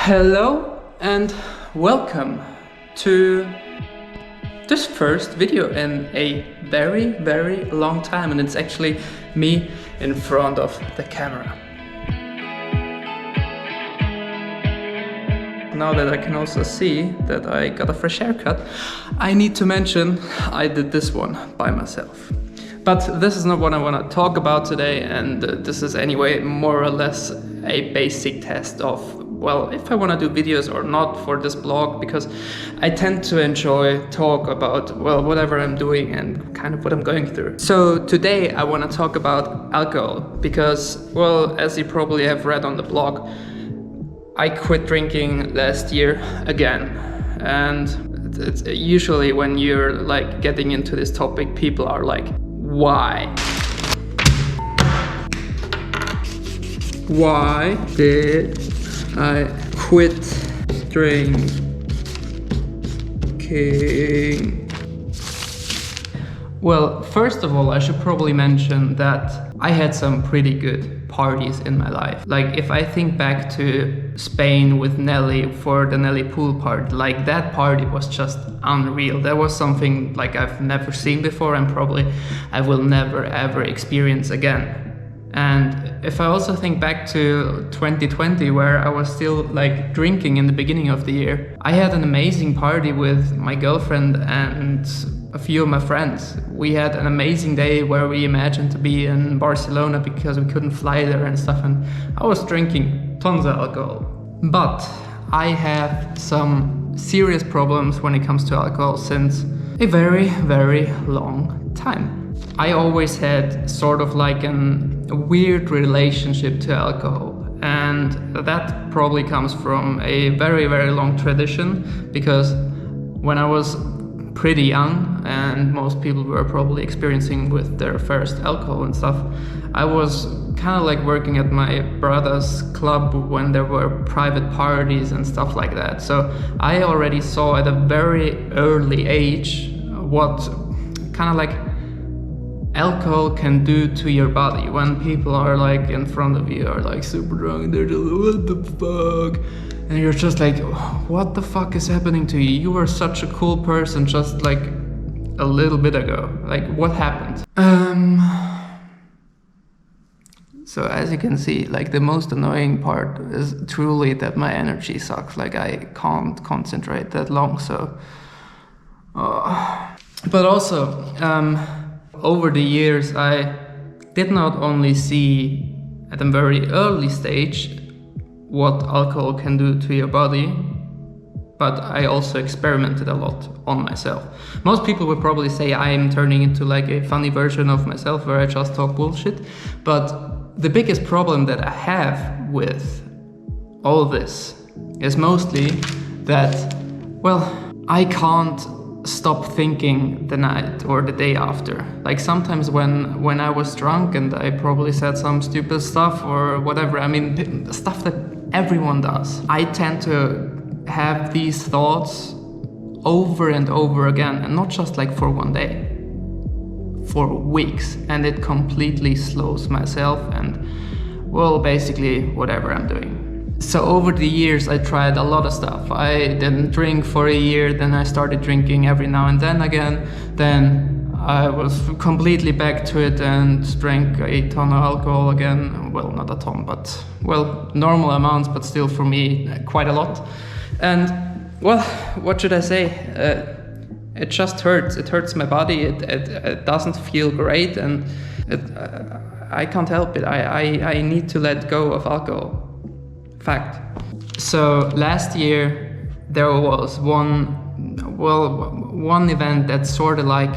Hello and welcome to this first video in a very long time, and it's actually me in front of the camera. Now that I can also see that I got a fresh haircut, I need to mention I did this one by myself. But this is not what I want to talk about today, and this is anyway more or less a basic test of, well, if I want to do videos or not for this blog, because I tend to enjoy talk about, well, whatever I'm doing and kind of what I'm going through. So today I want to talk about alcohol because, well, as you probably have read on the blog, I quit drinking last year again. And it's usually when you're like getting into this topic, people are like, why? Why did I quit drinking? Well, first of all, I should probably mention that I had some pretty good parties in my life. Like, if I think back to Spain with Nelly for the Nelly pool party, like that party was just unreal. That was something like I've never seen before, and probably I will never ever experience again. And if I also think back to 2020, where I was still like drinking in the beginning of the year, I had an amazing party with my girlfriend and a few of my friends. We had an amazing day where we imagined to be in Barcelona because we couldn't fly there and stuff, and I was drinking tons of alcohol. But I have some serious problems when it comes to alcohol since a very long time. I always had sort of like a weird relationship to alcohol, and that probably comes from a very long tradition, because when I was pretty young, and most people were probably experiencing with their first alcohol and stuff, I was kind of like working at my brother's club when there were private parties and stuff like that. So I already saw at a very early age what kind of like alcohol can do to your body when people are like in front of you, are like super drunk, and they're just what the fuck, and you're just like, what the fuck is happening to you? You were such a cool person just like a little bit ago. Like, what happened? So as you can see, like the most annoying part is truly that my energy sucks. Like, I can't concentrate that long. So but also over the years, I did not only see at a very early stage what alcohol can do to your body, but I also experimented a lot on myself. Most people would probably say I am turning into like a funny version of myself where I just talk bullshit, but the biggest problem that I have with all this is mostly that, well, I can't stop thinking the night or the day after. Like, sometimes when I was drunk and I probably said some stupid stuff or whatever, I mean, stuff that everyone does, I tend to have these thoughts over and over again, and not just like for one day, for weeks, and it completely slows myself and, well, basically whatever I'm doing. So over the years I tried a lot of stuff. I didn't drink for a year, then I started drinking every now and then again, then I was completely back to it and drank a ton of alcohol again. Well, not a ton, but, well, normal amounts, but still for me quite a lot. And, well, what should I say? It just hurts. It hurts my body. It doesn't feel great, and I can't help it. I need to let go of alcohol. Fact. So last year there was one event that sort of like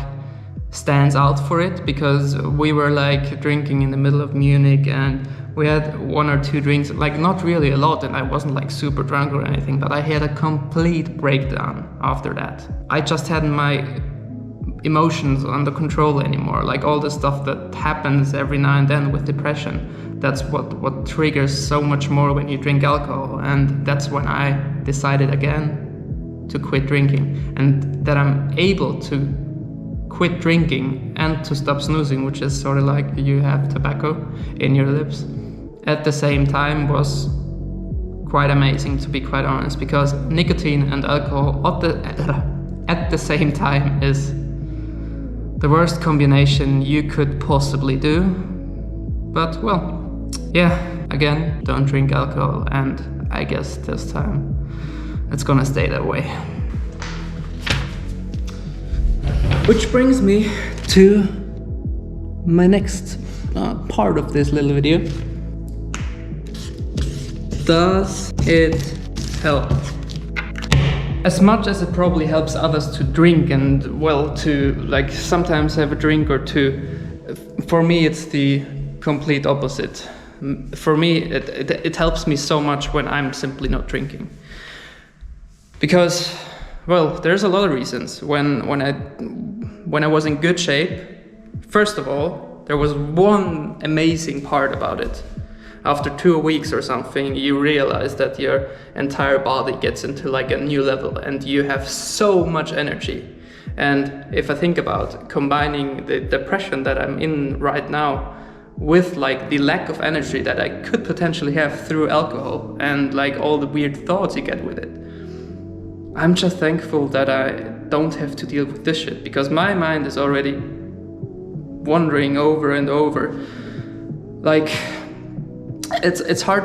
stands out for it, because we were like drinking in the middle of Munich, and we had one or two drinks, like not really a lot, and I wasn't like super drunk or anything, but I had a complete breakdown after that. I just hadn't my emotions under control anymore. Like, all the stuff that happens every now and then with depression, that's what triggers so much more when you drink alcohol. And that's when I decided again to quit drinking, and that I'm able to quit drinking and to stop snoozing, which is sort of like you have tobacco in your lips, at the same time was quite amazing, to be quite honest, because nicotine and alcohol at the same time is the worst combination you could possibly do. But well, yeah, again, don't drink alcohol, and I guess this time it's gonna stay that way. Which brings me to my next part of this little video. Does it help? As much as it probably helps others to drink and, well, to like sometimes have a drink or two, for me it's the complete opposite. For me, it helps me so much when I'm simply not drinking. Because, well, there's a lot of reasons. When I was in good shape, first of all, there was one amazing part about it. After 2 weeks or something, you realize that your entire body gets into like a new level and you have so much energy. And if I think about combining the depression that I'm in right now with like the lack of energy that I could potentially have through alcohol and like all the weird thoughts you get with it, I'm just thankful that I don't have to deal with this shit, because my mind is already wandering over and over. Like, it's hard.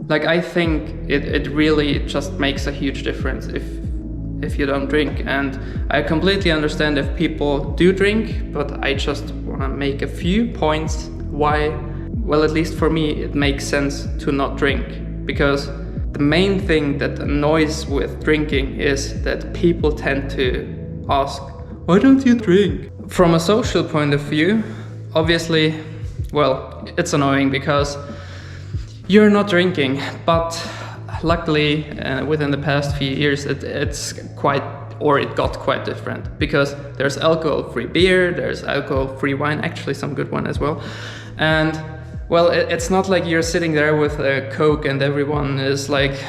Like, I think it really just makes a huge difference if you don't drink. And I completely understand if people do drink, but I just want to make a few points why, well, at least for me, it makes sense to not drink. Because the main thing that annoys with drinking is that people tend to ask, why don't you drink? From a social point of view, obviously, well, it's annoying because you're not drinking, but luckily within the past few years it got quite different, because there's alcohol-free beer, there's alcohol-free wine, actually some good one as well. And well, it's not like you're sitting there with a Coke and everyone is like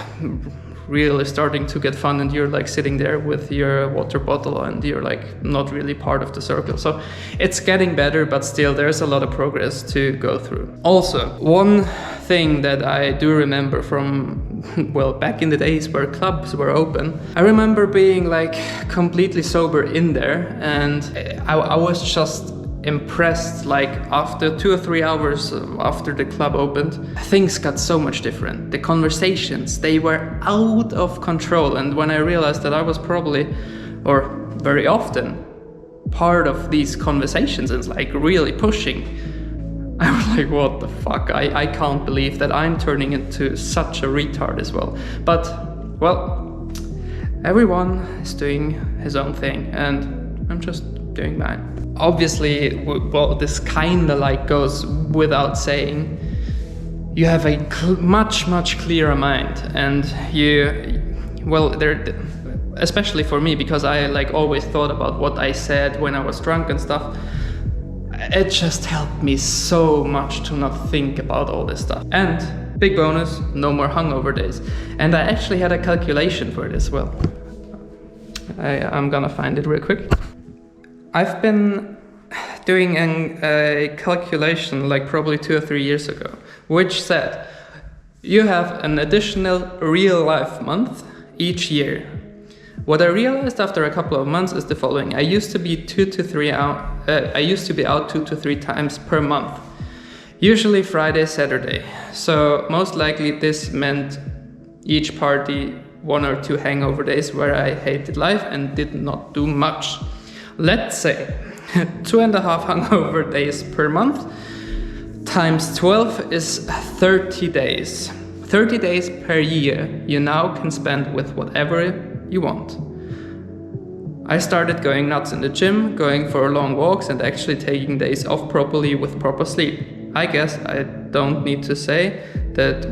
really starting to get fun and you're like sitting there with your water bottle and you're like not really part of the circle. So it's getting better, but still there's a lot of progress to go through. Also, one thing that I do remember from, well, back in the days where clubs were open, I remember being like completely sober in there, and I was just impressed. Like after 2 or 3 hours after the club opened, things got so much different. The conversations, they were out of control. And when I realized that I was probably, or very often, part of these conversations and like really pushing, I was like, what the fuck? I can't believe that I'm turning into such a retard as well. But, well, everyone is doing his own thing and I'm just doing mine. Obviously, well, this kind of like goes without saying. You have a much clearer mind, and you, well, especially for me, because I like always thought about what I said when I was drunk and stuff. It just helped me so much to not think about all this stuff. And big bonus, no more hungover days. And I actually had a calculation for it as well. I'm gonna find it real quick. I've been doing a calculation like probably 2 or 3 years ago, which said you have an additional real life month each year. What I realized after a couple of months is the following. I used to be out 2 to 3 times per month, usually Friday, Saturday. So most likely this meant each party 1 or 2 hangover days where I hated life and did not do much. Let's say 2.5 hangover days per month times 12 is 30 days. 30 days per year you now can spend with whatever you want. I started going nuts in the gym, going for long walks and actually taking days off properly with proper sleep. I guess I don't need to say that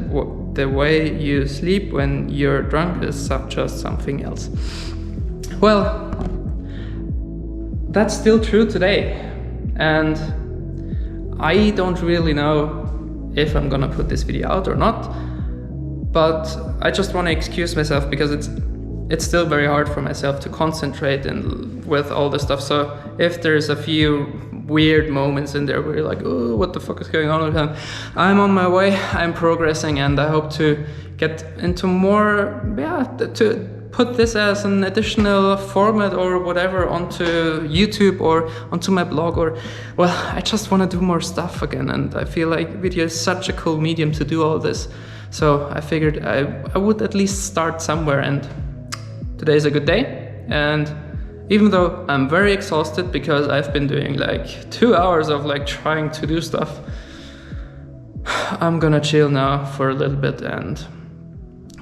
the way you sleep when you're drunk is just something else. Well, that's still true today, and I don't really know if I'm gonna put this video out or not, but I just want to excuse myself because it's still very hard for myself to concentrate and with all this stuff. So if there's a few weird moments in there where you're like, oh, what the fuck is going on with him? I'm on my way, I'm progressing, and I hope to get into more, to put this as an additional format or whatever onto YouTube or onto my blog, or, well, I just want to do more stuff again, and I feel like video is such a cool medium to do all this. So I figured I would at least start somewhere, and today's a good day. And even though I'm very exhausted because I've been doing like 2 hours of like trying to do stuff, I'm gonna chill now for a little bit and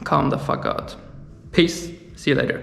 calm the fuck out. Peace. See you later.